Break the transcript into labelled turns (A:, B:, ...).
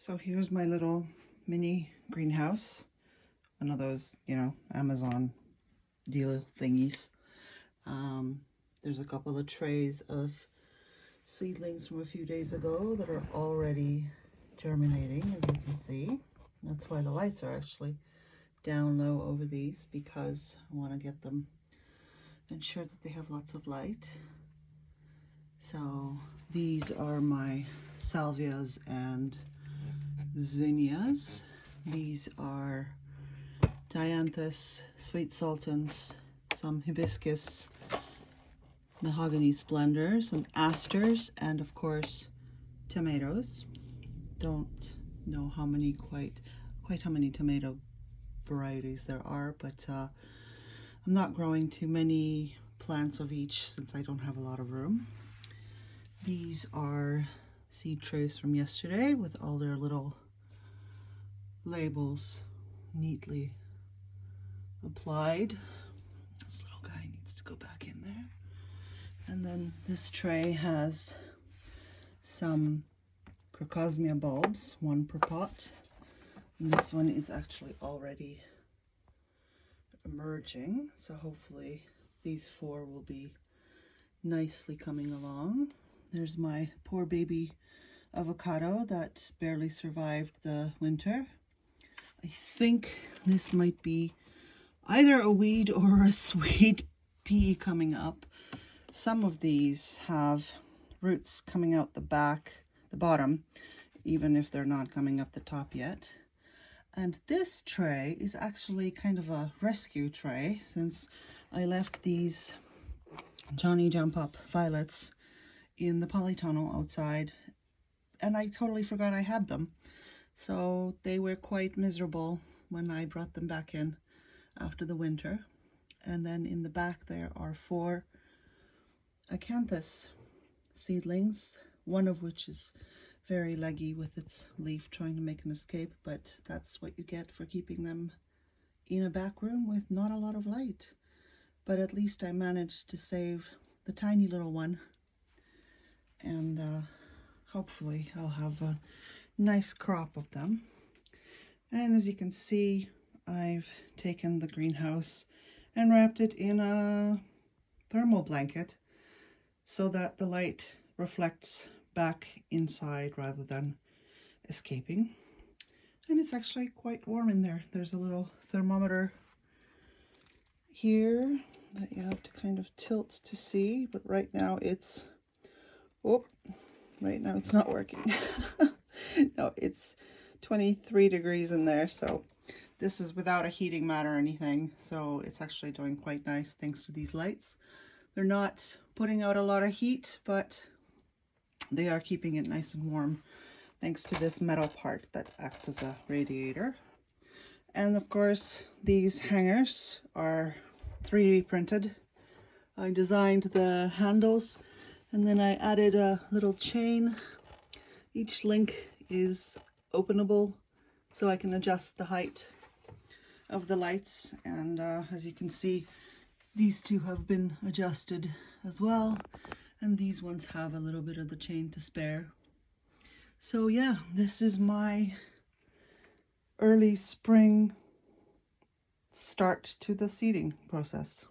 A: So here's my little mini greenhouse. One of those, Amazon deal thingies. There's a couple of trays of seedlings from a few days ago that are already germinating, as you can see. That's why the lights are actually down low over these, because I want to get them, ensure that they have lots of light. So these are my salvias and zinnias. These are dianthus, sweet sultans, some hibiscus, mahogany splendor, some asters, and of course tomatoes. Don't know how many quite how many tomato varieties there are, but I'm not growing too many plants of each since I don't have a lot of room. These are seed trays from yesterday with all their little labels neatly applied. This little guy needs to go back in there. And then this tray has some crocosmia bulbs, one per pot. And this one is actually already emerging, so hopefully these 4 will be nicely coming along. There's my poor baby avocado that barely survived the winter. I think this might be either a weed or a sweet pea coming up. Some of these have roots coming out the bottom, even if they're not coming up the top yet. And this tray is actually kind of a rescue tray, since I left these Johnny Jump Up violets in the polytunnel outside, and I totally forgot I had them. So they were quite miserable when I brought them back in after the winter. And then in the back there are 4 acanthus seedlings, one of which is very leggy with its leaf trying to make an escape, but that's what you get for keeping them in a back room with not a lot of light. But at least I managed to save the tiny little one, and hopefully I'll have a nice crop of them. And as you can see, I've taken the greenhouse and wrapped it in a thermal blanket so that the light reflects back inside rather than escaping. And it's actually quite warm in there. There's a little thermometer here that you have to kind of tilt to see, but right now it's not working. No, it's 23 degrees in there, so this is without a heating mat or anything, so it's actually doing quite nice thanks to these lights. They're not putting out a lot of heat, but they are keeping it nice and warm thanks to this metal part that acts as a radiator. And of course, these hangers are 3D printed. I designed the handles, and then I added a little chain. Each link is openable, so I can adjust the height of the lights. And as you can see, these 2 have been adjusted as well, and these ones have a little bit of the chain to spare. So yeah, this is my early spring start to the seeding process.